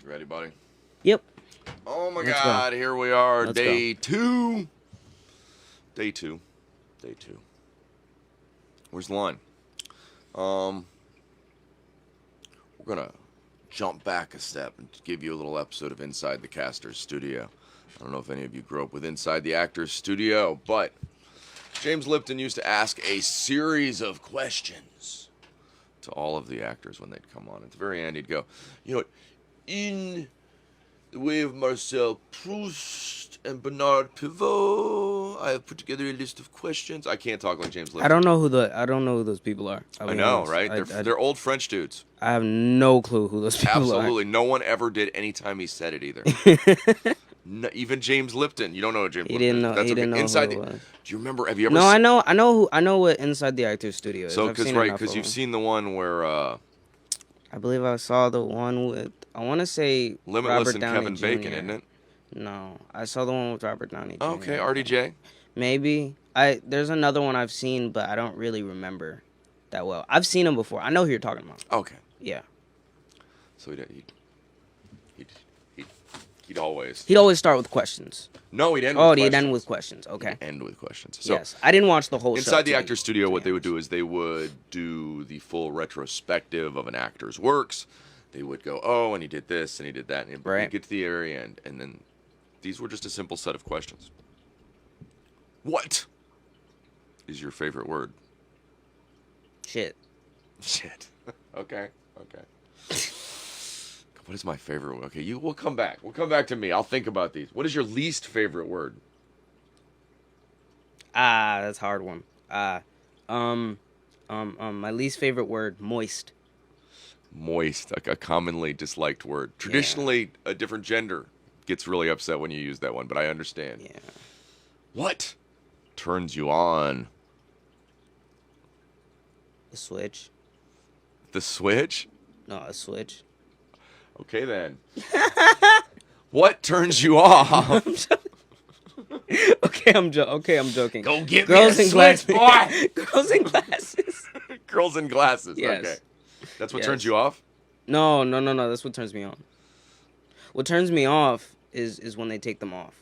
Ready, buddy? Yep. Oh my Let's God! go. Here we are, Let's day two. Day two. Where's the line? We're gonna jump back a step and give you a little episode of Inside the Caster's Studio. I don't know if any of you grew up with Inside the Actor's Studio, but James Lipton used to ask a series of questions to all of the actors when they'd come on. At the very end, he'd go, you know, in the way of Marcel Proust and Bernard Pivot, I have put together a list of questions. I can't talk like James Lipton. I don't know who those people are. I know, right? They're old French dudes. I have no clue who those people are. Absolutely. No one ever did any time he said it either. No, even James Lipton. You don't know James Lipton. Didn't know. He didn't know Inside who it was. Do you remember? Have you ever? No, I know what Inside the Actor's Studio is. So, because you've seen the one where I believe I saw the one with, I want to say Limitless Robert and Downey Kevin Jr. Bacon, isn't it? No, I saw the one with Robert Downey Jr. Okay, RDJ. Maybe. There's another one I've seen, but I don't really remember that well. I've seen him before. I know who you're talking about. Okay. Yeah. So he'd always. He'd always start with questions. No, he'd end. Oh, with he'd questions. end with questions. Okay. He'd end with questions. So yes, I didn't watch the whole show. Inside the Actor's Studio, what they would do is they would do the full retrospective of an actor's works. They would go, oh, and he did this, and he did that, and Right. he'd get to the very end, and then these were just a simple set of questions. What is your favorite word? Shit. Shit. Okay. What is my favorite word? Okay, we'll come back. We'll come back to me. I'll think about these. What is your least favorite word? That's a hard one. My least favorite word, moist. Moist, a commonly disliked word. Traditionally, a different gender gets really upset when you use that one, but I understand. Yeah. What turns you on? A switch. The switch? No, a switch. Okay, then. What turns you off? Okay, I'm joking. Go get Girls me a in switch, glasses. boy! Girls in glasses. Girls in glasses. Yes. Okay. That's what Yes. turns you off? No. That's what turns me on. What turns me off is when they take them off.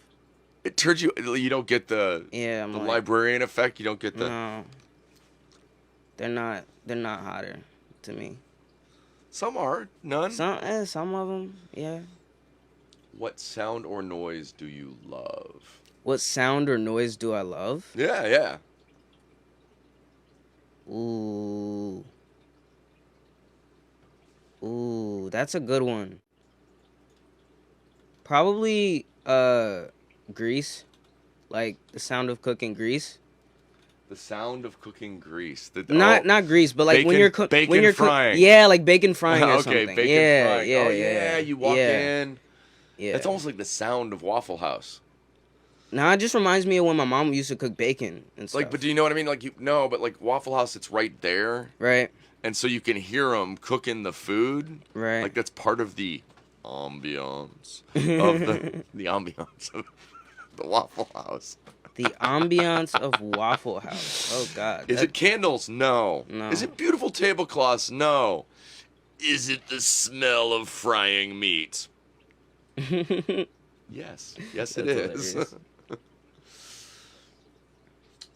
It turns you. You don't get the I'm like, librarian effect. You don't get the. No. They're not hotter to me. Some are. None. Some of them, yeah. What sound or noise do you love? What sound or noise do I love? Yeah. Ooh, that's a good one. Probably grease, like the sound of cooking grease. The sound of cooking grease. Not grease, but like bacon, when you're cooking. Bacon frying. Yeah, like bacon frying or Okay, something. bacon frying. Yeah. You walk in. Yeah. It's almost like the sound of Waffle House. Nah, it just reminds me of when my mom used to cook bacon and stuff. Like, but do you know what I mean? Like, but like Waffle House, it's right there. Right. And so you can hear them cooking the food. Right. Like that's part of the ambiance of the ambiance of the Waffle House. The ambiance of Waffle House. Oh, God. Is it candles? No. No. Is it beautiful tablecloths? No. Is it the smell of frying meat? Yes. Yes, it is. Hilarious.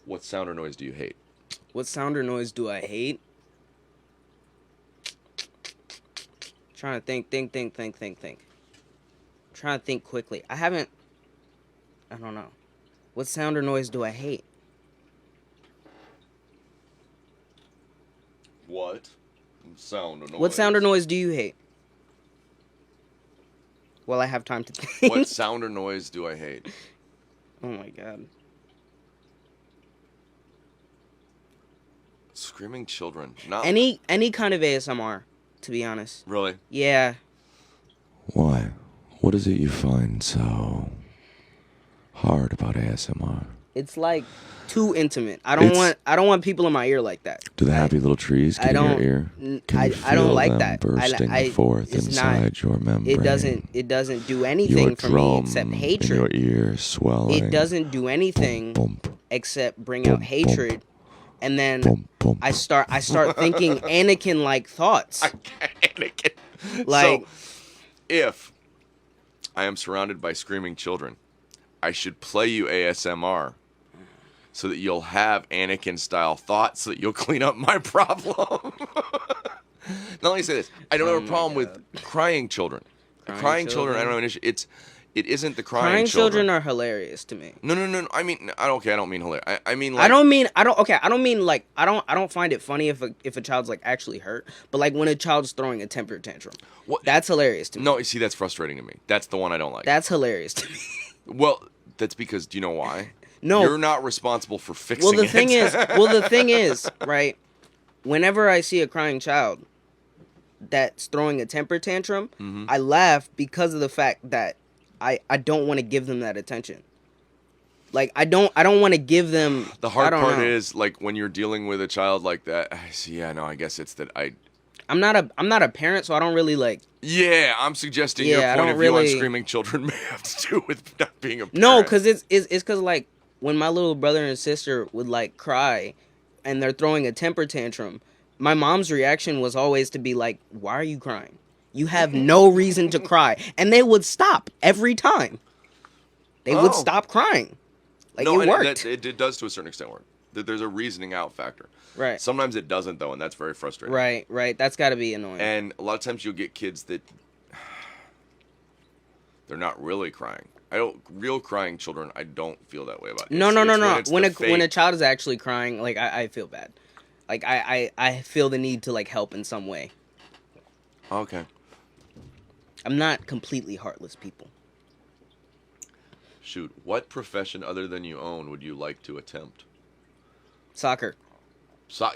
What sound or noise do you hate? What sound or noise do I hate? Trying to think. Trying to think quickly. I don't know. What sound or noise do I hate? What sound or noise? What sound or noise do you hate? Well, I have time to think. What sound or noise do I hate? Oh my God. Screaming children. Not Any kind of ASMR, to be honest. really. Yeah. Why? What is it you find so hard about ASMR? It's like too intimate. I don't want people in my ear like that. Do the happy little trees get in your ear? Can you I don't feel like them that. bursting forth it's inside your membrane? It doesn't do anything your for me drum except in hatred. your ear swelling. It doesn't do anything Bump, except bring out hatred, and then bump, bump. I start thinking Anakin like thoughts. Anakin. Like- so, if I am surrounded by screaming children. I should play you ASMR so that you'll have Anakin-style thoughts so that you'll clean up my problem. Now let me say this. I don't have a problem with crying children. Crying children, I don't have an issue. It isn't the crying children are hilarious to me. No. I mean, I don't mean hilarious. I mean, like, I don't mean like I don't find it funny if a child's like actually hurt, but like when a child's throwing a temper tantrum, that's hilarious to me. No, you see, that's frustrating to me. That's the one I don't like. That's hilarious to me. Well, that's because, do you know why? No, you're not responsible for fixing it. The thing is, right? Whenever I see a crying child that's throwing a temper tantrum, I laugh because of the fact that I don't want to give them that attention. Like I don't want to give them. The hard part is like when you're dealing with a child like that. I see. Yeah, no. I guess it's that I'm not a parent, so I don't really like. Yeah, I'm suggesting your point of view on screaming children may have to do with not being a parent. No, because it's because like when my little brother and sister would like cry, and they're throwing a temper tantrum, my mom's reaction was always to be like, "Why are you crying? You have no reason to cry," and they would stop every time. They would stop crying. Like it worked. It does to a certain extent work. There's a reasoning out factor. Right. Sometimes it doesn't though, and that's very frustrating. Right. That's got to be annoying. And a lot of times you'll get kids that they're not really crying. Real crying children, I don't feel that way about. No. When a child is actually crying, like I feel bad. Like I feel the need to like help in some way. Okay. I'm not completely heartless, people. Shoot, what profession other than you own would you like to attempt? Soccer.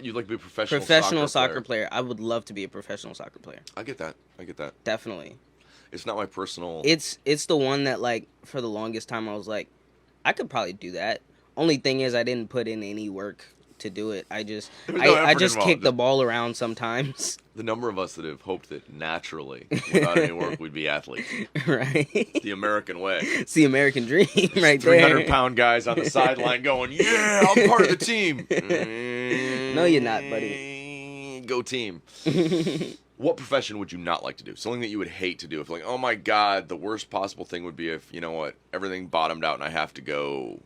You'd like to be a professional soccer player. I would love to be a professional soccer player. I get that. Definitely. It's not my personal. It's the one that like for the longest time I was like, I could probably do that. Only thing is I didn't put in any work to do it. I just kick the ball around sometimes. The number of us that have hoped that naturally, without any work, we'd be athletes. Right. It's the American way. It's the American dream, right 300-pound guys on the sideline going, "Yeah, I'm part of the team." No, you're not, buddy. Go team. What profession would you not like to do? Something that you would hate to do. If like, oh my God, the worst possible thing would be if, you know what, everything bottomed out and I have to go.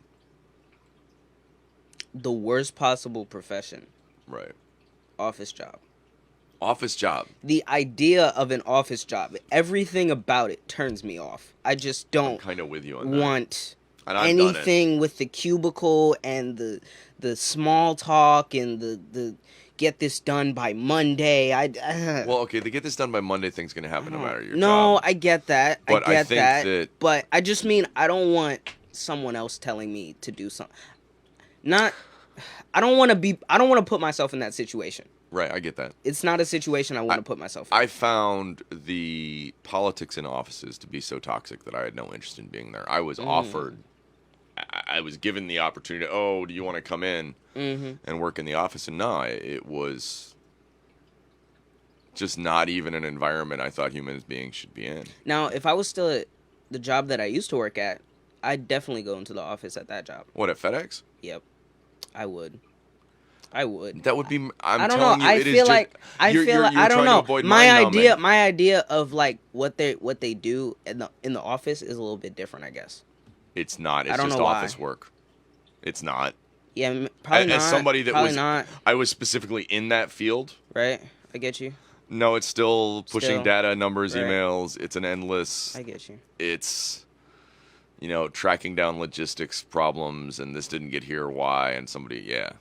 The worst possible profession. Right. Office job. Office job. The idea of an office job, everything about it turns me off. I just don't. I'm kind of with you on that. Want anything with the cubicle and the small talk and the get this done by Monday. Well, okay, the get this done by Monday thing's gonna happen no matter your job. No, I get that. But I think that. But I just mean I don't want someone else telling me to do something. I don't want to put myself in that situation. Right, I get that. It's not a situation I want to put myself in. I found the politics in offices to be so toxic that I had no interest in being there. I was offered, I was given the opportunity, do you want to come in and work in the office? And no, it was just not even an environment I thought human beings should be in. Now, if I was still at the job that I used to work at, I'd definitely go into the office at that job. What, at FedEx? Yep, I would. That would be. I don't know. I feel like I don't know. My idea of like what they do in the office is a little bit different, I guess. It's not. It's just office work. It's not. Yeah, probably not. As somebody that was, not. I was specifically in that field. Right. I get you. No, it's still pushing data, numbers, emails. It's an endless. I get you. It's, tracking down logistics problems, and this didn't get here, why, and somebody, yeah.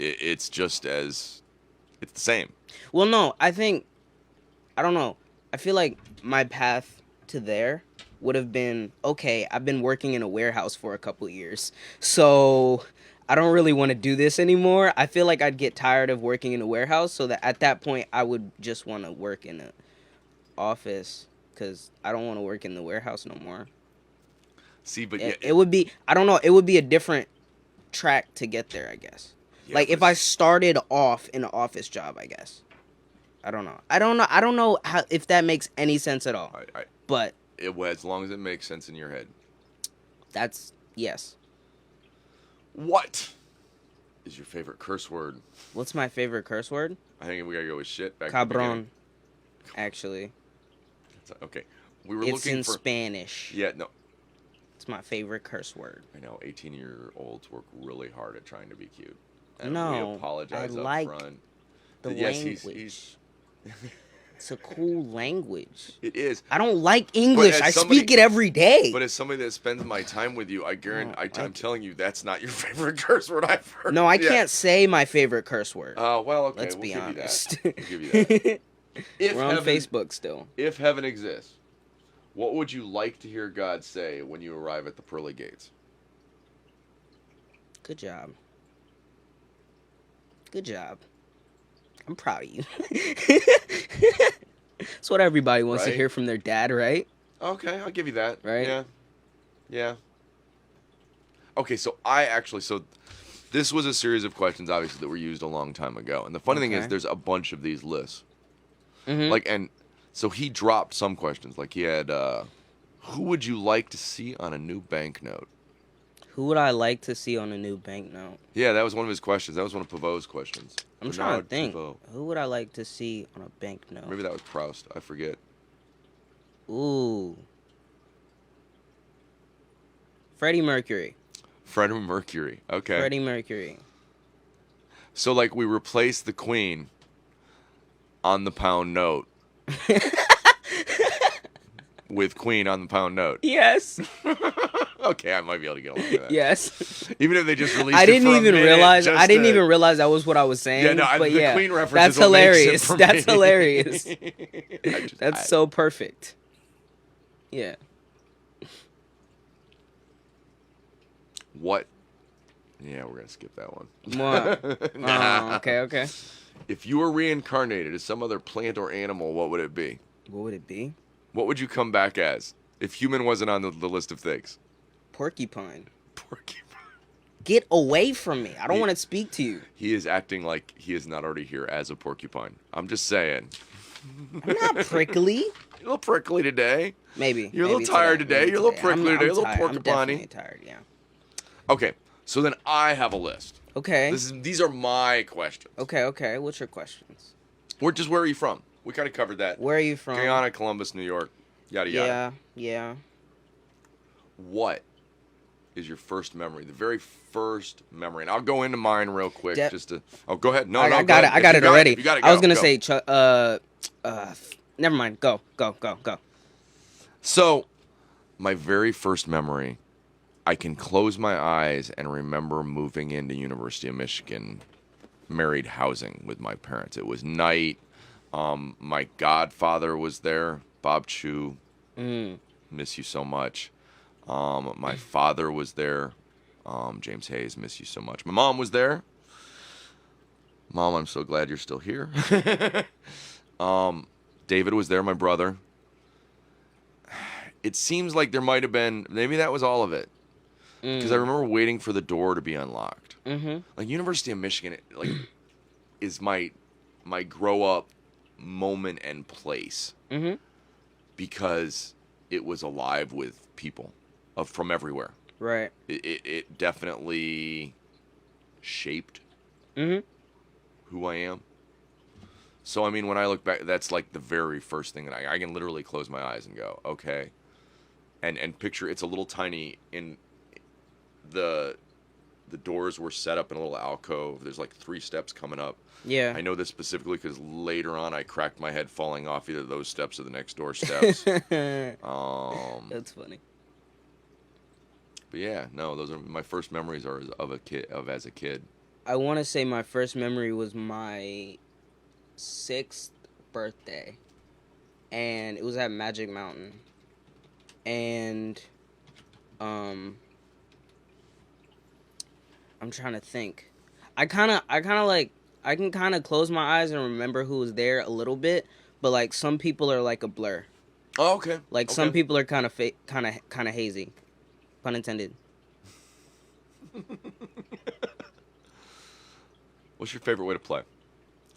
It's just it's the same. Well, no, I don't know. I feel like my path to there would have been, okay, I've been working in a warehouse for a couple of years, so I don't really want to do this anymore. I feel like I'd get tired of working in a warehouse, so that at that point, I would just want to work in an office, because I don't want to work in the warehouse no more. See, but it would be, I don't know, it would be a different track to get there, I guess. Yeah, like if I started off in an office job, I guess. I don't know how, if that makes any sense at all. But as long as it makes sense in your head. That's yes. What is your favorite curse word? What's my favorite curse word? I think we gotta go with shit. Cabron. Actually. Okay. We were It's looking in for. Spanish. Yeah, no, It's my favorite curse word. I know 18-year-olds work really hard at trying to be cute. And we No, apologize I up like front. the Yes, language. It's a cool language. It is. I don't like English. as I somebody- speak it every day. But as somebody that spends my time with you, I guarantee, I don't I'm like telling you, that's not your favorite curse word I've heard. No, I Yeah. can't say my favorite curse word. Well, okay. Let's we'll be give honest. You that. We'll give you that. If We're on heaven, Facebook still. If heaven exists, what would you like to hear God say when you arrive at the pearly gates? Good job. Good job. I'm proud of you. That's what everybody wants to Right? hear from their dad, right? Okay, I'll give you that. Right? Yeah. Yeah. Okay, so this was a series of questions, obviously, that were used a long time ago. And the funny thing is, Okay. there's a bunch of these lists. Mhm. And so he dropped some questions. Like he had, who would you like to see on a new banknote? Who would I like to see on a new banknote? Yeah, that was one of his questions. That was one of Pavot's questions. I'm trying to Bernard think. Pavot. Who would I like to see on a banknote? Maybe that was Proust. I forget. Ooh. Freddie Mercury. Freddie Mercury. Okay. Freddie Mercury. So, like, we replaced the Queen on the pound note with Queen on the pound note. Yes. Okay, I might be able to get along with that. Yes. Even if they just released I it didn't for a even minute realize. just I didn't to- even realize that was what I was saying. Yeah, no, but the yeah, Queen reference that's is what makes it hilarious. for That's me. hilarious. That's so perfect. Yeah. What? Yeah, we're gonna skip that one. What? Nah. Oh, okay. If you were reincarnated as some other plant or animal, what would it be? What would it be? What would you come back as if human wasn't on the list of things? Porcupine. Porcupine. Get away from me. I don't want to speak to you. He is acting like he is not already here as a porcupine. I'm just saying. I'm not prickly. You're a little prickly today. Maybe. You're a little maybe tired today. maybe You're a little prickly I'm today. A little tired. I'm porcupine-y. definitely tired, yeah. Okay, so then I have a list. Okay. These are my questions. Okay. What's your questions? Where are you from? We kind of covered that. Where are you from? Guyana, Columbus, New York, yada yada. Yeah. What is your first memory? The very first memory, and I'll go into mine real quick, just to. Oh, go ahead. No, I go got ahead. it. I got If it you already. if you got it, I was go, gonna go. say, never mind. Go. So, my very first memory, I can close my eyes and remember moving into University of Michigan, married housing with my parents. It was night. My godfather was there, Bob Chu. Miss you so much. My father was there, James Hayes. Miss you so much. My mom was there. Mom, I'm so glad you're still here. David was there, my brother. It seems like there might have been, maybe that was all of it. Because I remember waiting for the door to be unlocked. Mm-hmm. Like University of Michigan, is my grow up moment and place. Mm-hmm. Because it was alive with people from everywhere. Right. It definitely shaped Mm-hmm. who I am. So, I mean, when I look back, that's like the very first thing that I can literally close my eyes and go, okay. And picture it's a little tiny the doors were set up in a little alcove. There's like 3 steps coming up. Yeah. I know this specifically because later on I cracked my head falling off either those steps or the next door steps. That's funny. But yeah, no, those are my first memories are as a kid. I want to say my first memory was my 6th birthday, and it was at Magic Mountain, and I'm trying to think. I can kind of close my eyes and remember who was there a little bit, but like some people are like a blur. Oh, okay. Like some people are kind of hazy, pun intended. What's your favorite way to play?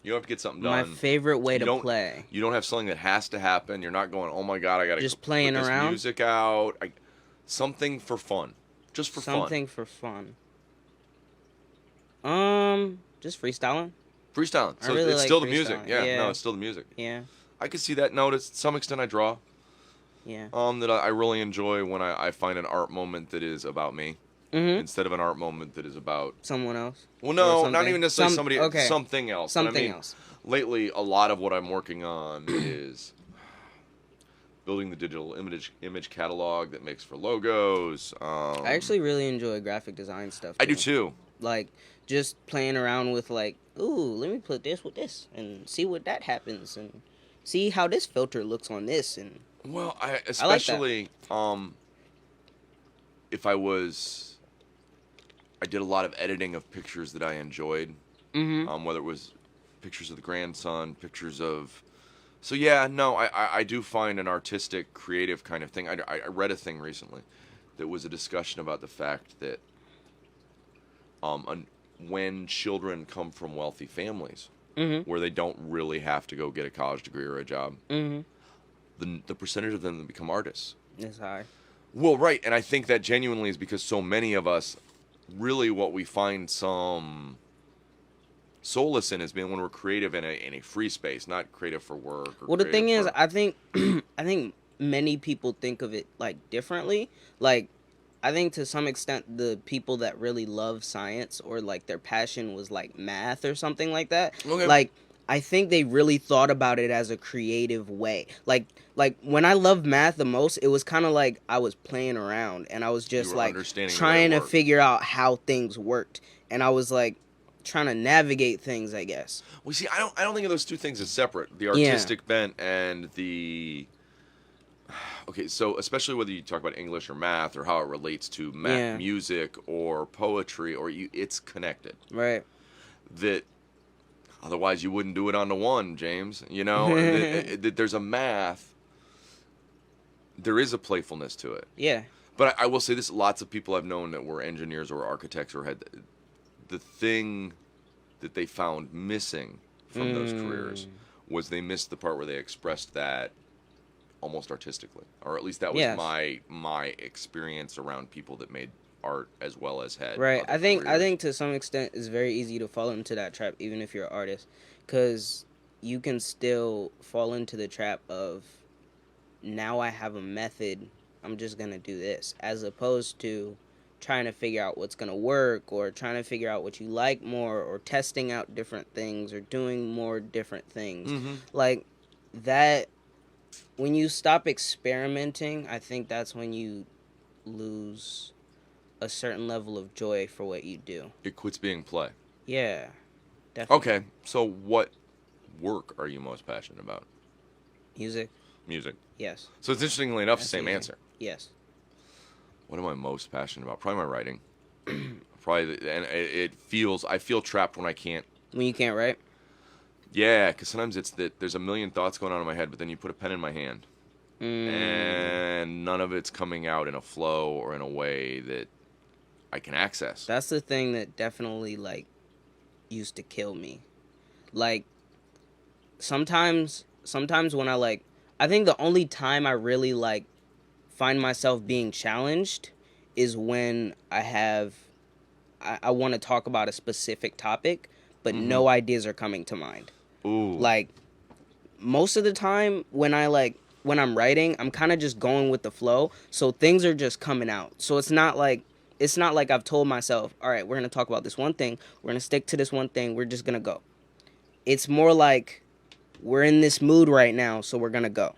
You don't have to get something done. My favorite way to don't- play. You don't have something that has to happen. You're not going, oh my god, I gotta Just put playing this around? music out. Something for fun, just for Something for fun. Just freestyling. fun. Freestyling. I So really it's like still the music. freestyling. Yeah, Yeah. no, it's still the music. Yeah. I can see that. No, to some extent, I draw. Yeah. that I really enjoy when I find an art moment that is about me instead of an art moment that is about. Someone else. Well, Or no, not something. even necessarily Some somebody, okay. something else. But I Something mean, else. lately, a lot of what I'm working on is building the digital image catalog that makes for logos. I actually really enjoy graphic design stuff I too. do too. Like just playing around with like, ooh, let me put this with this and see what that happens and see how this filter looks on this and Well, I I like that. especially if I did a lot of editing of pictures that I enjoyed. Whether it was pictures of the grandson, pictures of. So yeah, no, I do find an artistic, creative kind of thing. I read a thing recently that was a discussion about the fact that when children come from wealthy families where they don't really have to go get a college degree or a job, the percentage of them that become artists. It's high. Well, right, and I think that genuinely is because so many of us, really, what we find some solace in is being when we're creative in a free space, not creative for work. Or Well, the thing is, for... I think I think many people think of it like differently. Like I think to some extent the people that really love science or like their passion was like math or something like that. Okay. Like I think they really thought about it as a creative way. Like when I loved math the most, it was kind of like I was playing around and I was just were like understanding the way it trying to worked. figure out how things worked. And I was like trying to navigate things, I guess. Well, see, I don't think of those two things as separate. The artistic bent and the. Okay, so especially whether you talk about English or math or how it relates to Yeah. music or poetry, it's connected. Right. That otherwise you wouldn't do it on the one, James. You know, that there's a math. There is a playfulness to it. Yeah. But I will say this: lots of people I've known that were engineers or architects or had the thing that they found missing from those careers was they missed the part where they expressed that almost artistically, or at least that was Yes. my experience around people that made art as well as had Right. other I think careers. to some extent it's very easy to fall into that trap even if you're an artist cuz you can still fall into the trap of now I have a method, I'm just going to do this as opposed to trying to figure out what's going to work or trying to figure out what you like more or testing out different things or doing more different things. Like that when you stop experimenting, I think that's when you lose a certain level of joy for what you do. It quits being play. Yeah, definitely. Okay, so what work are you most passionate about? Music? Music. Yes. So it's interestingly enough, That's same easy. answer. Yes. What am I most passionate about? Probably my writing. And I feel trapped when I can't. When you can't write? Yeah, because sometimes it's that there's a million thoughts going on in my head, but then you put a pen in my hand, and none of it's coming out in a flow or in a way that I can access. That's the thing that definitely like used to kill me. Like sometimes when I think the only time I really like find myself being challenged is when I want to talk about a specific topic, but no ideas are coming to mind. Ooh. Like most of the time when I'm writing, I'm kind of just going with the flow, so things are just coming out. So it's not like I've told myself, all right, we're going to talk about this one thing, we're going to stick to this one thing, we're just going to go. It's more like we're in this mood right now, so we're going to go.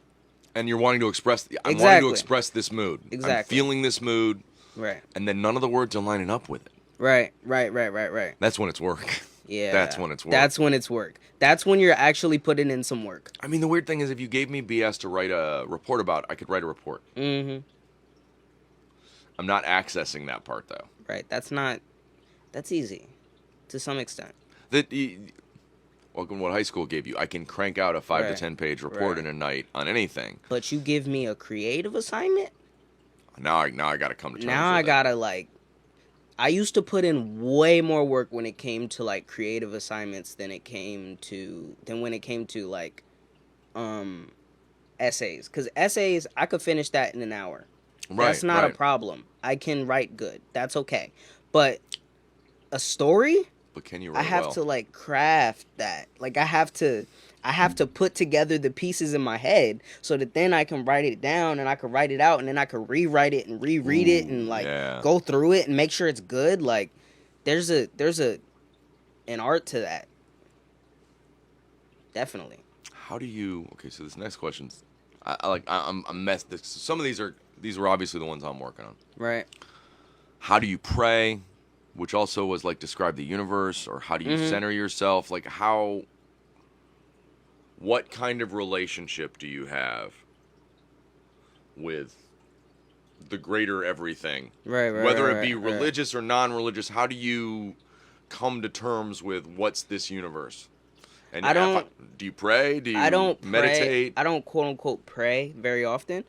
And you're wanting to express. I'm wanting Exactly. to express this mood. I'm Exactly. feeling this mood. Right. And then none of the words are lining up with it. Right. That's when it's work. Yeah. That's when it's work. That's when it's work. That's when you're actually putting in some work. I mean, the weird thing is, if you gave me BS to write a report about, I could write a report. Mm-hmm. I'm not accessing that part, though. Right. That's easy to some extent. Welcome to what high school gave you. I can crank out a 5 to Right. 10 page report Right. in a night on anything. But you give me a creative assignment? Now I got to come to terms Now with I it. gotta I used to put in way more work when it came to like creative assignments than when it came to like essays. Because essays, I could finish that in an hour. Right, That's not right. a problem. I can write good. That's okay. But a story, But can you I write have well? to like craft that. Like I have to I have to put together the pieces in my head so that then I can write it down and I can write it out and then I can rewrite it and reread it and like yeah. go through it and make sure it's good. Like there's an art to that. Definitely. How do you? Okay, so this next question's, I'm messed. Some of these were obviously the ones I'm working on. Right. How do you pray? Which also was like describe the universe, or how do you center yourself? Like what kind of relationship do you have with the greater everything? Right. Whether it be religious or non-religious, how do you come to terms with what's this universe? And do you pray? Do you meditate? I don't quote unquote pray very often,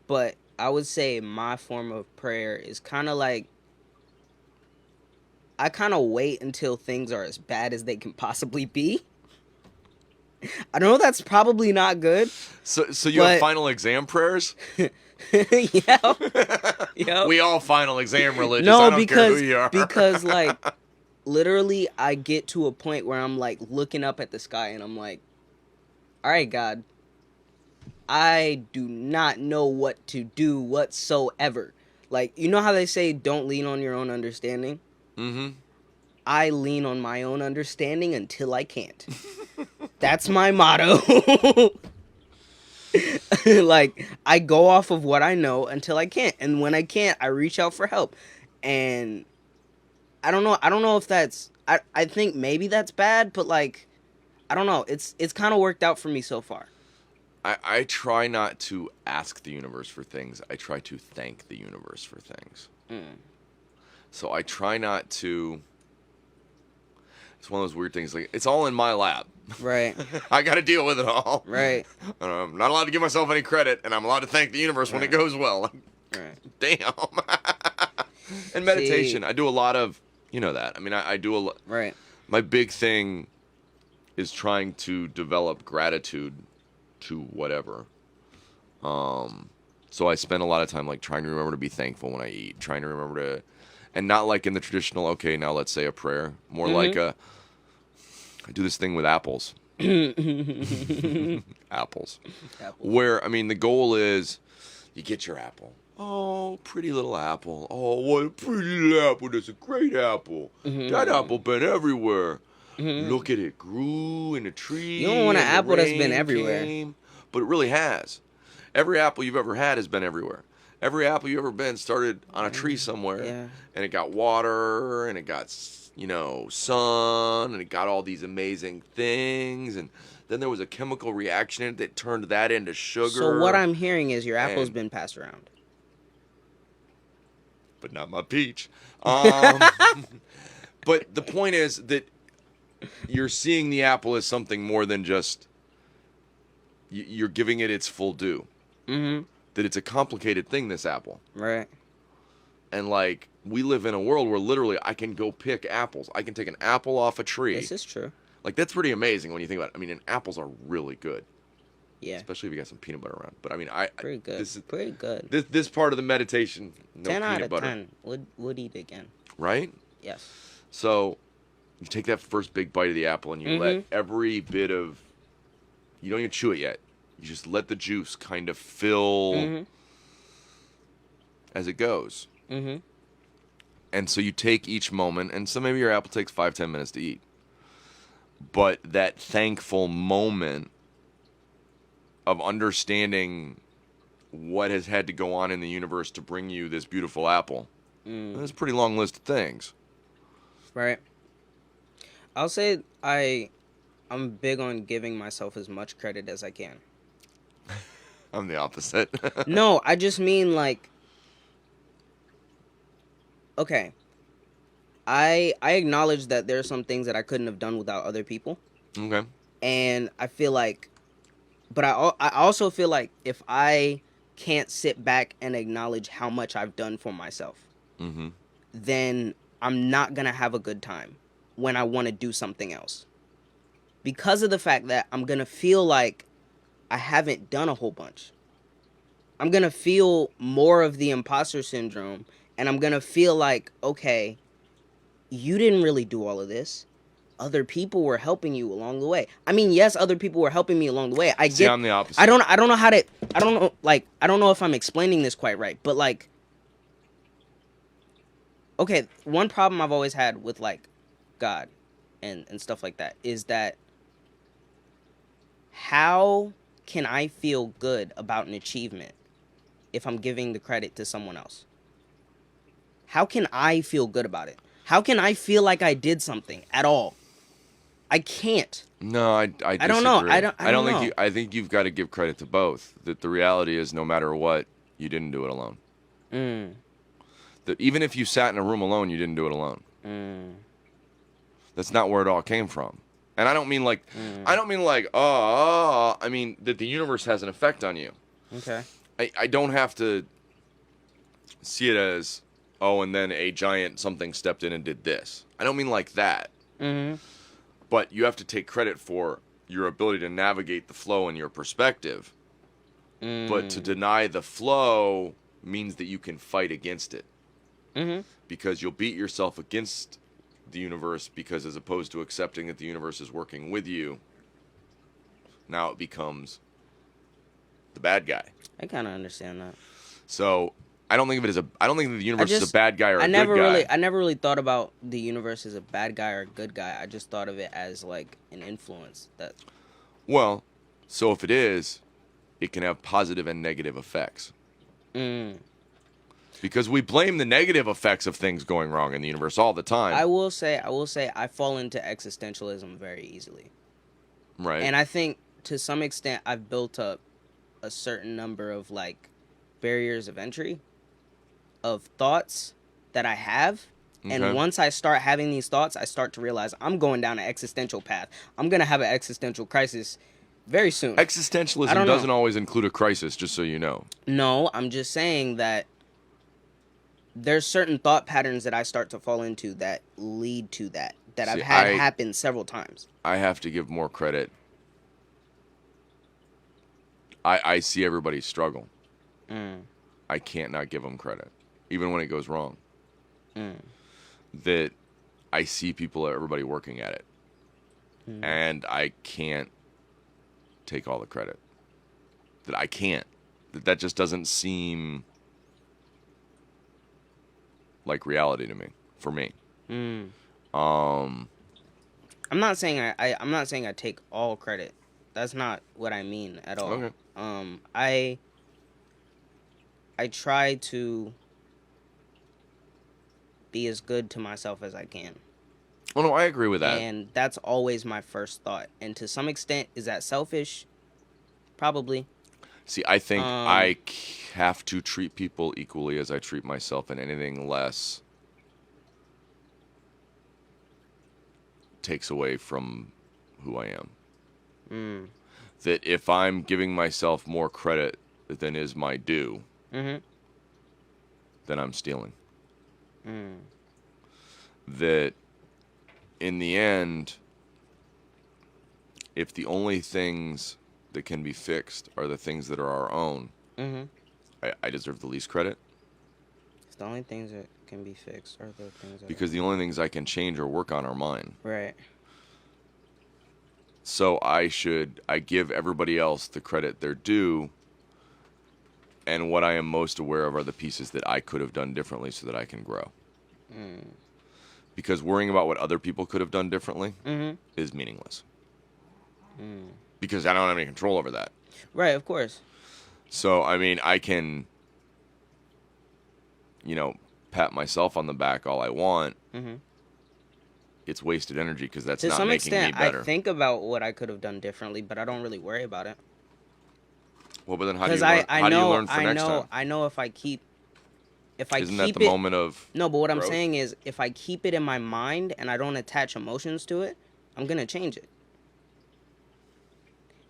but I would say my form of prayer is kind of like I kind of wait until things are as bad as they can possibly be. I know that's probably not good. So you have final exam prayers? Yeah. We all final exam religious. No, I don't care who you are. because like literally I get to a point where I'm like looking up at the sky and I'm like, all right, God, I do not know what to do whatsoever. Like, you know how they say don't lean on your own understanding? Mm-hmm. I lean on my own understanding until I can't. That's my motto. Like, I go off of what I know until I can't. And when I can't, I reach out for help. And I don't know if that's I think maybe that's bad, but like I don't know. It's kind of worked out for me so far. I try not to ask the universe for things. I try to thank the universe for things. So I try not to. It's one of those weird things. Like, it's all in my lap. Right. I got to deal with it all. Right. I'm not allowed to give myself any credit, and I'm allowed to thank the universe when it goes well. Like, Right. damn. And meditation. I do a lot of, you know that. I mean, I do a lot. Right. My big thing is trying to develop gratitude to whatever. So I spend a lot of time like trying to remember to be thankful when I eat, trying to remember to, and not like in the traditional, okay, now let's say a prayer. More like I do this thing with apples. Apples. Where, I mean, the goal is you get your apple. Oh, pretty little apple. Oh, what a pretty little apple. That's a great apple. That apple been everywhere. Look at it. Grew in a tree. You don't want an and the apple that's rain been everywhere. came. But it really has. Every apple you've ever had has been everywhere. Every apple you've ever been started on a tree somewhere. Yeah. And it got water, and it got, sun, and it got all these amazing things. And then there was a chemical reaction in it that turned that into sugar. So what I'm hearing is your apple's been passed around. But not my peach. But the point is that you're seeing the apple as something more than just you're giving it its full due. That it's a complicated thing, this apple. Right. And like we live in a world where literally I can go pick apples. I can take an apple off a tree. This is true. Like that's pretty amazing when you think about it. I mean, and apples are really good. Yeah. Especially if you got some peanut butter around. But I mean, pretty good. This is, pretty good. This part of the meditation, no 10 out peanut of butter. 10. Would eat again. Right? Yes. So you take that first big bite of the apple and you let every bit of, you don't even chew it yet. You just let the juice kind of fill as it goes. And so you take each moment, and so maybe your apple takes 5-10 minutes to eat. But that thankful moment of understanding what has had to go on in the universe to bring you this beautiful apple. That's a pretty long list of things. Right. I'll say I'm big on giving myself as much credit as I can. I'm the opposite. No, I just mean like, okay, I acknowledge that there are some things that I couldn't have done without other people. Okay. And I feel like, but I also feel like if I can't sit back and acknowledge how much I've done for myself, then I'm not going to have a good time when I want to do something else. Because of the fact that I'm going to feel like I haven't done a whole bunch. I'm going to feel more of the imposter syndrome, and I'm going to feel like, okay, you didn't really do all of this. other people were helping you along the way. I mean, yes, other people were helping me along the way. I See, get. I'm the opposite. I don't know how to. I don't know. Like, I don't know if I'm explaining this quite right, but like, okay, one problem I've always had with like God and stuff like that is that how can I feel good about an achievement if I'm giving the credit to someone else? How can I feel good about it? How can I feel like I did something at all? I can't. No, I disagree. I don't know. I don't think know. you. I think you've got to give credit to both. That the reality is, no matter what, you didn't do it alone. That even if you sat in a room alone, you didn't do it alone. That's not where it all came from. And I don't mean like, I mean that the universe has an effect on you. Okay. I don't have to see it as, oh, and then a giant something stepped in and did this. I don't mean like that. But you have to take credit for your ability to navigate the flow and your perspective. But to deny the flow means that you can fight against it. Because you'll beat yourself against the universe, because as opposed to accepting that the universe is working with you, now it becomes the bad guy. I kind of understand that. So I don't think of it as I don't think that the universe is a bad guy or a good guy. I never really thought about the universe as a bad guy or a good guy. I just thought of it as like an influence that. Well, so if it is, it can have positive and negative effects. Because we blame the negative effects of things going wrong in the universe all the time. I will say I fall into existentialism very easily. Right. And I think to some extent I've built up a certain number of like barriers of entry of thoughts that I have. Okay. And once I start having these thoughts, I start to realize I'm going down an existential path. I'm going to have an existential crisis very soon. Existentialism doesn't always include a crisis, just so you know. No, I'm just saying that there's certain thought patterns that I start to fall into that lead to that I've had happen several times. I have to give more credit. I see everybody struggle. I can't not give them credit, even when it goes wrong. That I see everybody working at it. And I can't take all the credit. That I can't. That just doesn't seem like reality to me, for me. I'm not saying I take all credit. That's not what I mean at all. Okay. I try to be as good to myself as I can. Oh no, I agree with that. And that's always my first thought. And to some extent, is that selfish? Probably. See, I think I have to treat people equally as I treat myself, and anything less takes away from who I am. That if I'm giving myself more credit than is my due, then I'm stealing. That in the end, if the only things that can be fixed are the things that are our own, I deserve the least credit. It's the only things that can be fixed are the things that because the only things I can change or work on are mine. Right. So I give everybody else the credit they're due, and what I am most aware of are the pieces that I could have done differently so that I can grow. Because worrying about what other people could have done differently is meaningless. Because I don't have any control over that. Right, of course. So, I mean, I can, pat myself on the back all I want. It's wasted energy because that's not making me better. To some extent, I think about what I could have done differently, but I don't really worry about it. Well, but then how do you learn for next time? I know if I keep Isn't that the moment of No, but what growth? I'm saying is if I keep it in my mind and I don't attach emotions to it, I'm going to change it.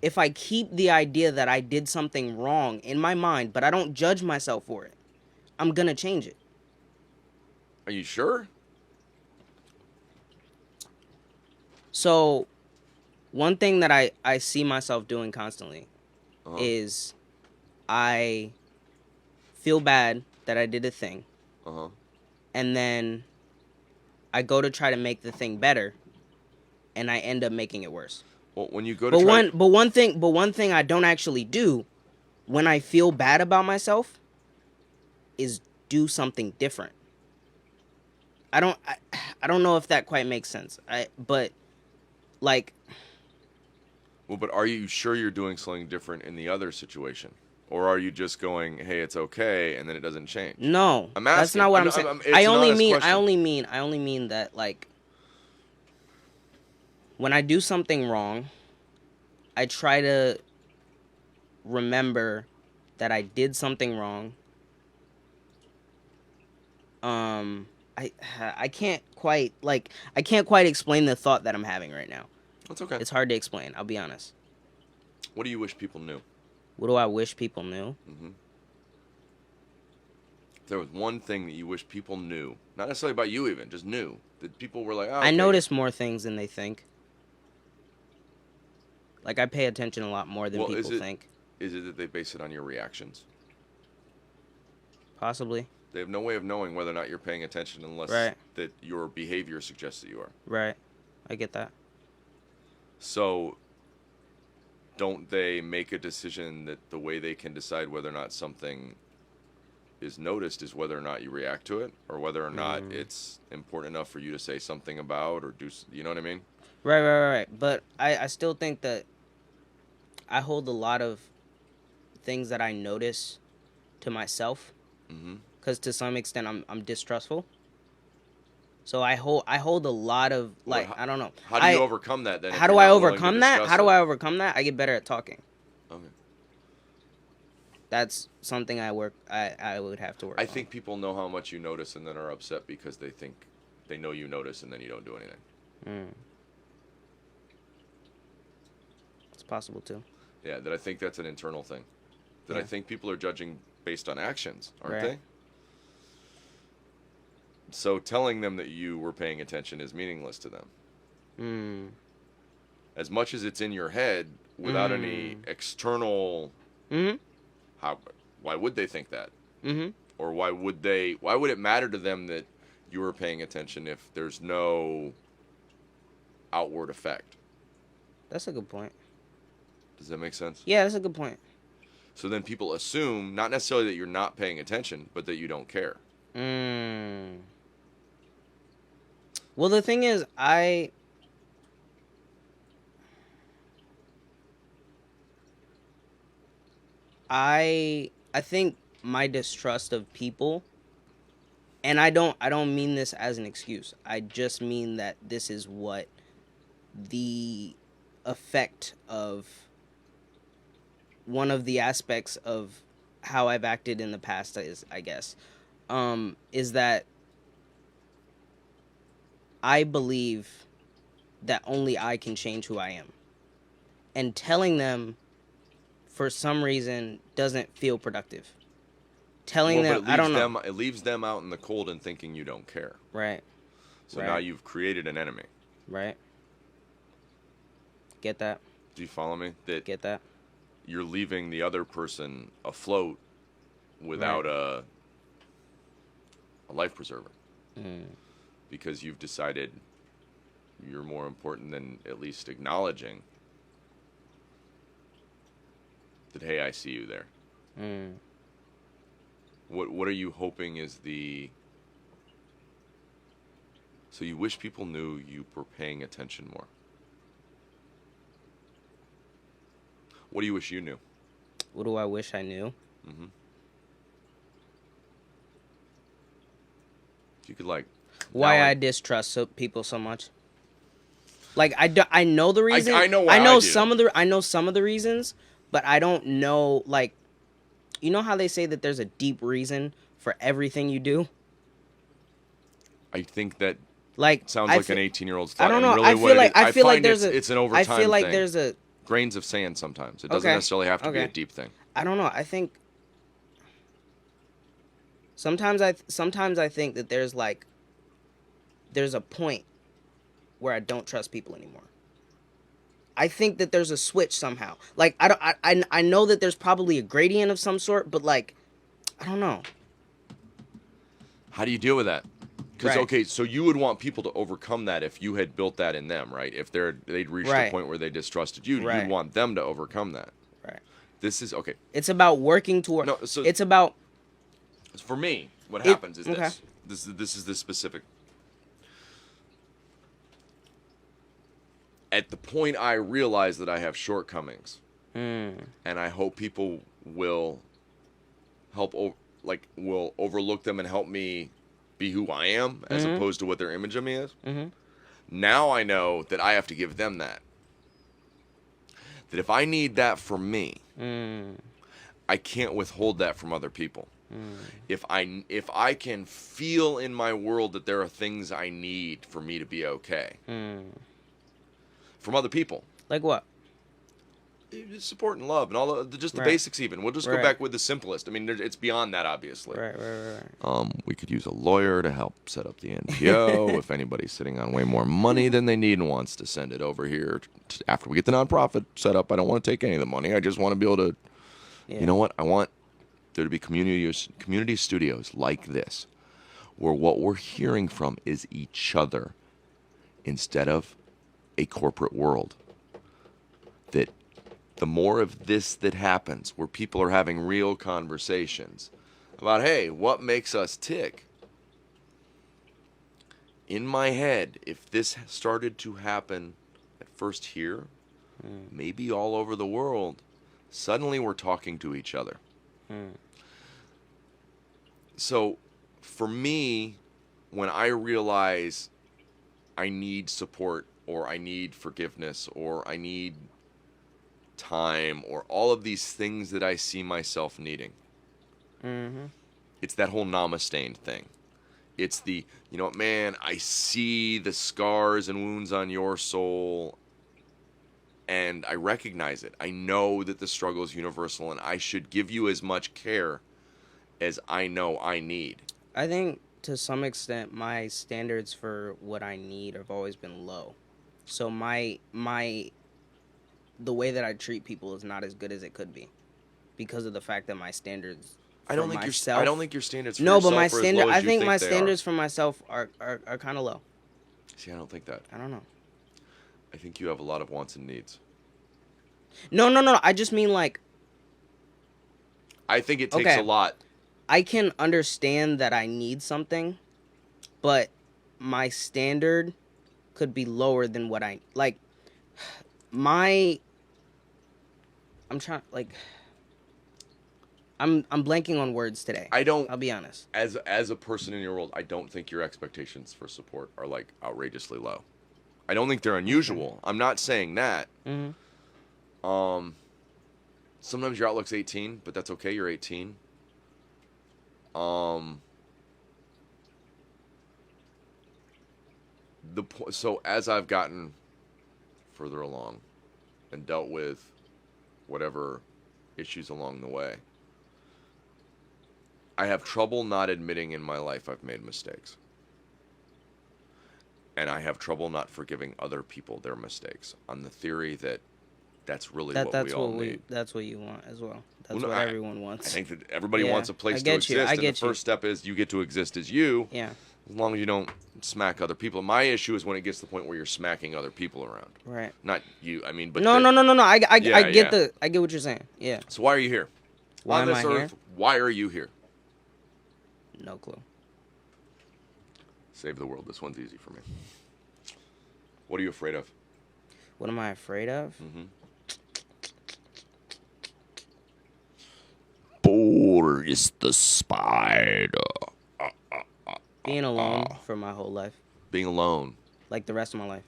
If I keep the idea that I did something wrong in my mind, but I don't judge myself for it, I'm going to change it. Are you sure? So, one thing that I see myself doing constantly is I feel bad that I did a thing. And then I go to try to make the thing better. and I end up making it worse. Well, when you go to But one thing I don't actually do when I feel bad about myself is do something different. I don't know if that quite makes sense. But like, well, but are you sure you're doing something different in the other situation? Or are you just going, hey, it's okay, and then it doesn't change? no, I'm that's asking. not what I'm saying. It's an honest question. I only mean that, like, when I do something wrong, I try to remember that I did something wrong. I can't quite explain the thought that I'm having right now. That's okay. It's hard to explain, I'll be honest. What do you wish people knew? What do I wish people knew? Mm-hmm. If there was one thing that you wish people knew, not necessarily about you even, just knew, that people were like, oh, okay. I notice more things than they think. Like, I pay attention a lot more than people think. Is it that they base it on your reactions? Possibly. They have no way of knowing whether or not you're paying attention unless that your behavior suggests that you are. Right. I get that. So, don't they make a decision that the way they can decide whether or not something is noticed is whether or not you react to it, or whether or not it's important enough for you to say something about or do, you know what I mean? Right. But I still think that I hold a lot of things that I notice to myself. Mm-hmm. Because to some extent I'm distrustful. So I hold a lot of, like, I don't know. How do you overcome that then? How do I overcome that? How do I overcome that? I get better at talking. Okay. That's something I would have to work on. I think people know how much you notice and then are upset because they think they know you notice and then you don't do anything. It's possible too. Yeah, that I think that's an internal thing. That I think people are judging based on actions, aren't they? So telling them that you were paying attention is meaningless to them. As much as it's in your head without any external. Why would they think that? Or why would it matter to them that you were paying attention if there's no outward effect? That's a good point. Does that make sense? Yeah, that's a good point. So then people assume not necessarily that you're not paying attention, but that you don't care. Well, the thing is, I think my distrust of people, and I don't mean this as an excuse. I just mean that this is what the effect of one of the aspects of how I've acted in the past is, I guess, is that I believe that only I can change who I am. And telling them, for some reason, doesn't feel productive. Telling them, I don't know. It leaves them out in the cold and thinking you don't care. Right. So now you've created an enemy. Right. Get that? Do you follow me? Get that? You're leaving the other person afloat without a life preserver. Because you've decided you're more important than at least acknowledging that, hey, I see you there. What are you hoping is the... So you wish people knew you were paying attention more. What do you wish you knew? What do I wish I knew? If you could, like... Why I distrust people so much. Like, I know the reason. I know some of the reasons, but I don't know, like, you know how they say that there's a deep reason for everything you do? I think that like sounds like an 18-year-old's thought. I don't know. Really I feel like there's it's an overtime thing. I feel like there's a grains of sand sometimes. It doesn't necessarily have to be a deep thing. I don't know. I think sometimes I think that there's a point where I don't trust people anymore. I think that there's a switch somehow. Like, I know that there's probably a gradient of some sort, but, like, I don't know. How do you deal with that? Because Right. okay, so you would want people to overcome that if you had built that in them, right? If they'd reached a Right. point where they distrusted you, Right. you'd want them to overcome that. Right. This is okay. It's about working toward. No, so it's about. for me, what happens is okay. this is the specific. At the point I realize that I have shortcomings, and I hope people will will overlook them and help me be who I am as opposed to what their image of me is. Now I know that I have to give them that. That if I need that for me, I can't withhold that from other people. If I can feel in my world that there are things I need for me to be okay from other people, Like what? support and love and all just the Right. basics. Even we'll just go Right. back with the simplest. I mean, it's beyond that, obviously. Right. We could use a lawyer to help set up the NPO if anybody's sitting on way more money than they need and wants to send it over here. After we get the nonprofit set up, I don't want to take any of the money. I just want to be able to, Yeah. you know what? I want there to be community studios like this, where what we're hearing from is each other instead of a corporate world. That the more of this that happens, where people are having real conversations about, hey, what makes us tick? In my head, if this started to happen at first here, maybe all over the world, suddenly we're talking to each other. So for me, when I realize I need support or I need forgiveness or I need time or all of these things that I see myself needing, it's that whole namaste thing. It's the, you know what, man, I see the scars and wounds on your soul and I recognize it. I know that the struggle is universal and I should give you as much care as I know I need. I think to some extent my standards for what I need have always been low. So the way that I treat people is not as good as it could be because of the fact that my standards I don't think your standards for No, yourself but my are as standard low as I you think my they are. standards for myself are kind of low. See, I don't think that. I don't know. I think you have a lot of wants and needs. No. I just mean like I think it takes Okay. a lot. I can understand that I need something, but my standard could be lower than what I like. I'm trying like. I'm blanking on words today. I'll be honest. As a person in your world, I don't think your expectations for support are like outrageously low. I don't think they're unusual. I'm not saying that. Sometimes your outlook's 18, but that's okay. You're 18. So as I've gotten further along and dealt with whatever issues along the way, I have trouble not admitting in my life I've made mistakes. And I have trouble not forgiving other people their mistakes on the theory that that's really what we all need. That's what you want as well. That's Well, no, what everyone wants. I think that everybody Yeah, wants a place I to get you, exist. I And get the you. first step is you get to exist as you. Yeah. As long as you don't smack other people. My issue is when it gets to the point where you're smacking other people around. Right. Not you. I mean, but No. I Yeah, get yeah. I get what you're saying. Yeah. So why are you here? Why On am this I here? earth, why are you here? No clue. Save the world. This one's easy for me. What are you afraid of? What am I afraid of? Boris the Spider. Being alone for my whole life, Being alone. like the rest of my life,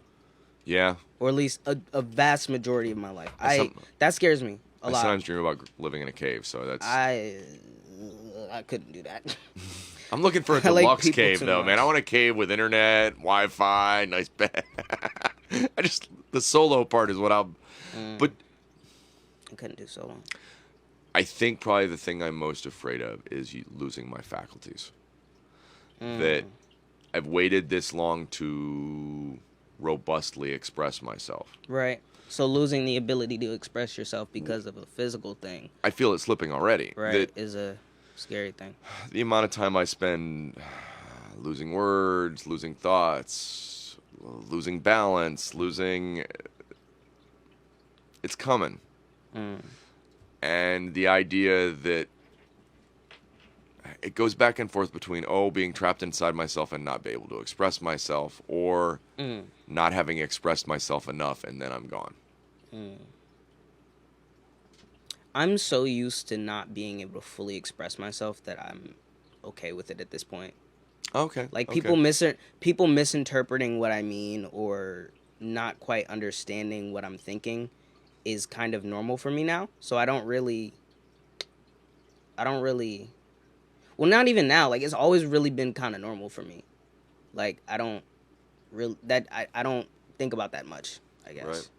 Yeah. or at least a vast majority of my life. Some- That scares me a I lot. sometimes dream about living in a cave, so that's... I couldn't do that. I'm looking for a I like deluxe people cave, too though, man. much. I want a cave with internet, Wi-Fi, nice bed. The solo part is what I'm... But I couldn't do so long. I think probably the thing I'm most afraid of is losing my faculties. That I've waited this long to robustly express myself. Right. So losing the ability to express yourself because of a physical thing, I feel it slipping already. right, That is a scary thing. the amount of time I spend losing words, losing thoughts, losing balance, losing. It's coming. And the idea that it goes back and forth between, being trapped inside myself and not be able to express myself, or not having expressed myself enough and then I'm gone. I'm so used to not being able to fully express myself that I'm okay with it at this point. Okay. Like okay. people misinterpreting what I mean or not quite understanding what I'm thinking is kind of normal for me now. So I don't really well, not even now. Like, it's always really been kind of normal for me. Like, I don't I don't think about that much, I guess.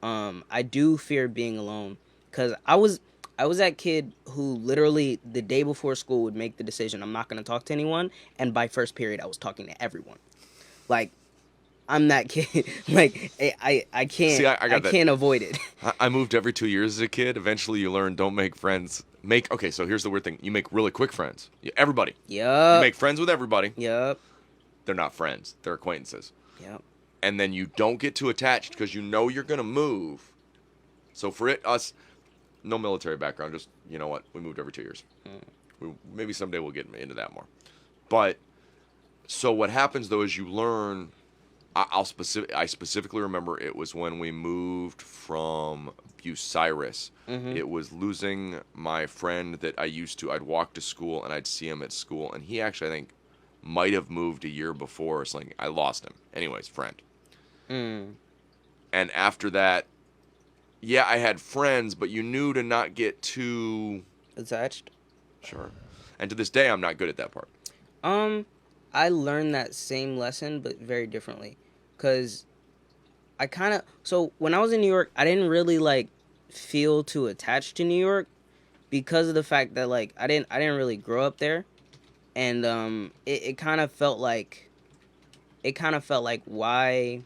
Right. I do fear being alone cuz I was that kid who literally the day before school would make the decision I'm not going to talk to anyone, and by first period I was talking to everyone. Like, I'm that kid. Like, I See, can't I I got that. can't avoid it. I moved every 2 years as a kid. Eventually, you learn don't make friends. Okay, so here's the weird thing: you make really quick friends. Everybody. You Yup. make friends with everybody. Yup. They're not friends. They're acquaintances. Yup. And then you don't get too attached because you know you're gonna move. So for us, no military background. Just, you know what? We moved every 2 years. Maybe someday we'll get into that more. But so what happens though is you learn. I specifically remember it was when we moved from Bucyrus. It was losing my friend that I'd walk to school and I'd see him at school, and he actually, I think, might have moved a year before or something. I lost him. Anyways, friend. And after that, yeah, I had friends, but you knew to not get too Attached. sure. And to this day, I'm not good at that part. I learned that same lesson, but very differently. Cause so when I was in New York, I didn't really like feel too attached to New York because of the fact that like I didn't really grow up there, and it kind of felt like why.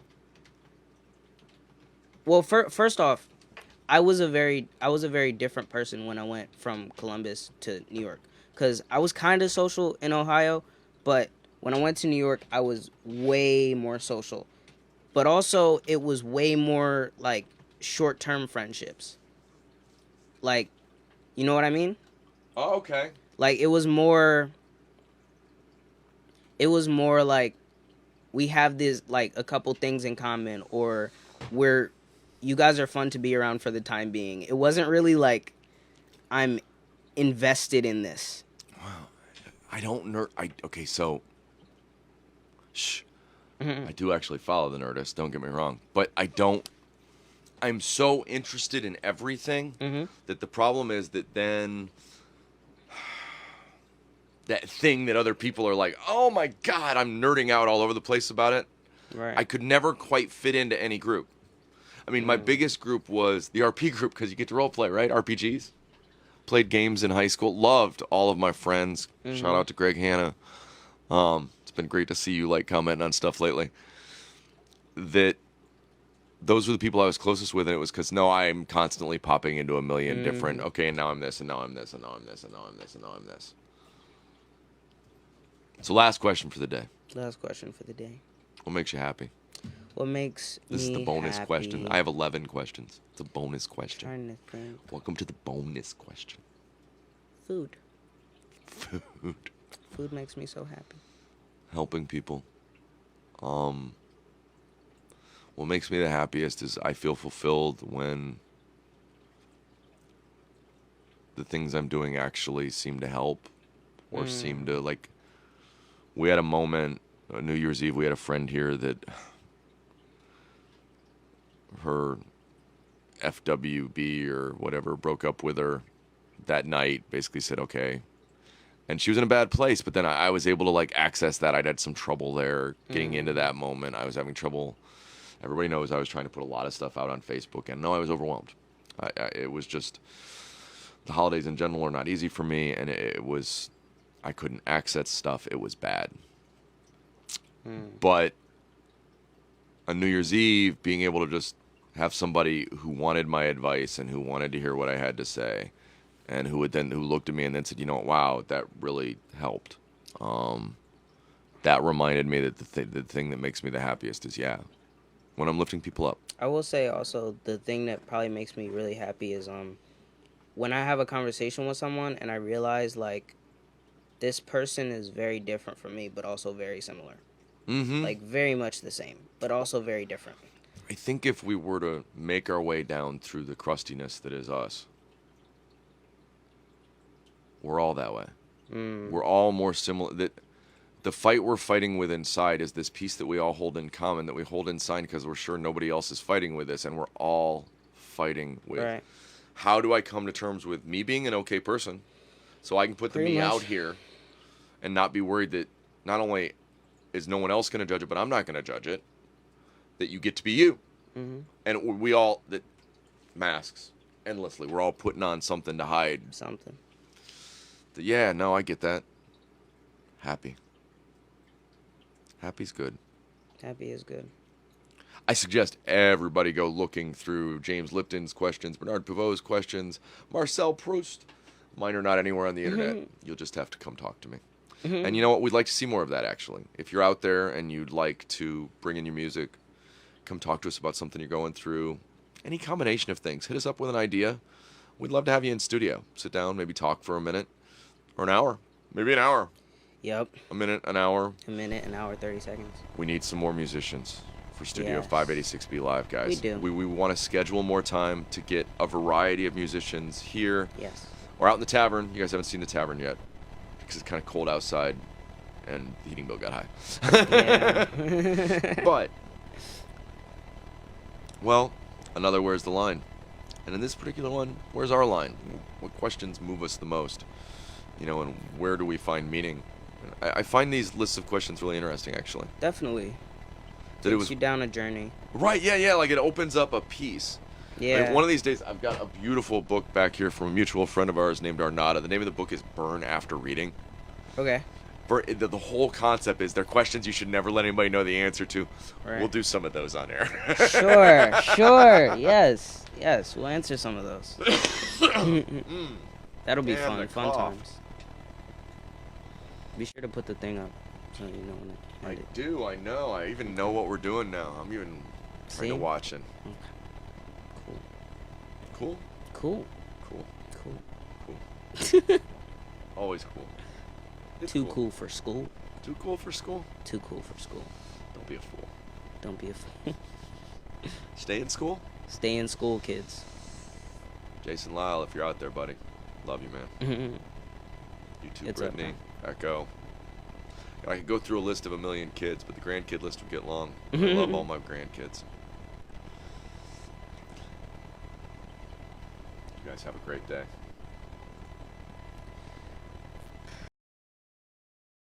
Well, first off, I was a very different person when I went from Columbus to New York, cause I was kind of social in Ohio, but when I went to New York, I was way more social. But also, it was way more like short-term friendships. Like, you know what I mean? Oh, okay. Like, it was more like we have this like a couple things in common, or we're you guys are fun to be around for the time being. It wasn't really like I'm invested in this. Wow. I don't nerd. Okay, so. Shh. I do actually follow the Nerdist, don't get me wrong. But I don't. I'm so interested in everything that the problem is that then. That thing that other people are like, oh my God, I'm nerding out all over the place about it. Right. I could never quite fit into any group. I mean, my biggest group was the RP group because you get to role play, right? RPGs. Played games in high school. Loved all of my friends. Shout out to Greg Hanna. It's been great to see you like commenting on stuff lately. That those were the people I was closest with, and it was because I'm constantly popping into a million different. Okay, and now I'm this, and now I'm this, and now I'm this, and now I'm this, and now I'm this. So, last question for the day. Last question for the day. What makes you happy? What makes This is the bonus happy? question. I have 11 questions. It's a bonus question. Trying to think. Welcome to the bonus question. Food. Food. Food makes me so happy. Helping people. What makes me the happiest is I feel fulfilled when the things I'm doing actually seem to help or seem to, like, we had a moment, New Year's Eve, we had a friend here that her FWB or whatever broke up with her that night, basically said, okay. And she was in a bad place, but then I was able to, like, access that. I'd had some trouble there getting into that moment. I was having trouble. Everybody knows I was trying to put a lot of stuff out on Facebook, and no, I was overwhelmed. It was just, the holidays in general are not easy for me, and it was, I couldn't access stuff. It was bad. But on New Year's Eve, being able to just have somebody who wanted my advice and who wanted to hear what I had to say, and who looked at me and then said, you know what, wow, that really helped. that reminded me that the thing that makes me the happiest is, when I'm lifting people up. I will say also the thing that probably makes me really happy is when I have a conversation with someone and I realize like this person is very different from me, but also very similar. Mm-hmm. Like very much the same, but also very different. I think if we were to make our way down through the crustiness that is us, we're all that way. We're all more similar. The fight we're fighting with inside is this piece that we all hold in common, that we hold inside because we're sure nobody else is fighting with us, and we're all fighting with. Right. How do I come to terms with me being an okay person so I can put the Pretty me much. out here and not be worried that not only is no one else going to judge it, but I'm not going to judge it, that you get to be you. Mm-hmm. And we all, that masks, endlessly, we're all putting on something to hide. Something. Yeah, no, I get that. Happy. Happy's good. Happy is good. I suggest everybody go looking through James Lipton's questions, Bernard Pivot's questions, Marcel Proust. Mine are not anywhere on the internet. You'll just have to come talk to me. And you know what? We'd like to see more of that, actually. If you're out there and you'd like to bring in your music, come talk to us about something you're going through. Any combination of things. Hit us up with an idea. We'd love to have you in studio. Sit down, maybe talk for a minute or an hour. Maybe an hour. Yep. A minute, an hour. A minute, an hour, 30 seconds. We need some more musicians for Studio Yes. 586B Live, guys. We do. We want to schedule more time to get a variety of musicians here Yes. or out in the tavern. You guys haven't seen the tavern yet because it's kind of cold outside and the heating bill got high. Yeah. But, well, another where's the line? And in this particular one, where's our line? What questions move us the most? You know, and where do we find meaning? I find these lists of questions really interesting, actually. Definitely. That it Takes was you down a journey. right, yeah, like it opens up a piece. Yeah. Like one of these days, I've got a beautiful book back here from a mutual friend of ours named Arnada. The name of the book is Burn After Reading. Okay. The whole concept is they're questions you should never let anybody know the answer to. Right. We'll do some of those on air. Sure. Yes. We'll answer some of those. That'll be Damn, the fun cough. times. Be sure to put the thing up so you know when to I end it. do, I know. I even know what we're doing now. I'm even kind See? of watching. Cool. Cool? Cool. Cool. Cool. Cool. Always cool. It's Too cool for school. Too cool for school? Too cool for school. Don't be a fool. Don't be a fool. Stay in school? Stay in school, kids. Jason Lyle, if you're out there, buddy. Love you, man. You too, It's up, Brittany. man. Echo. I could go through a list of 1 million kids, but the grandkid list would get long. I love all my grandkids. You guys have a great day.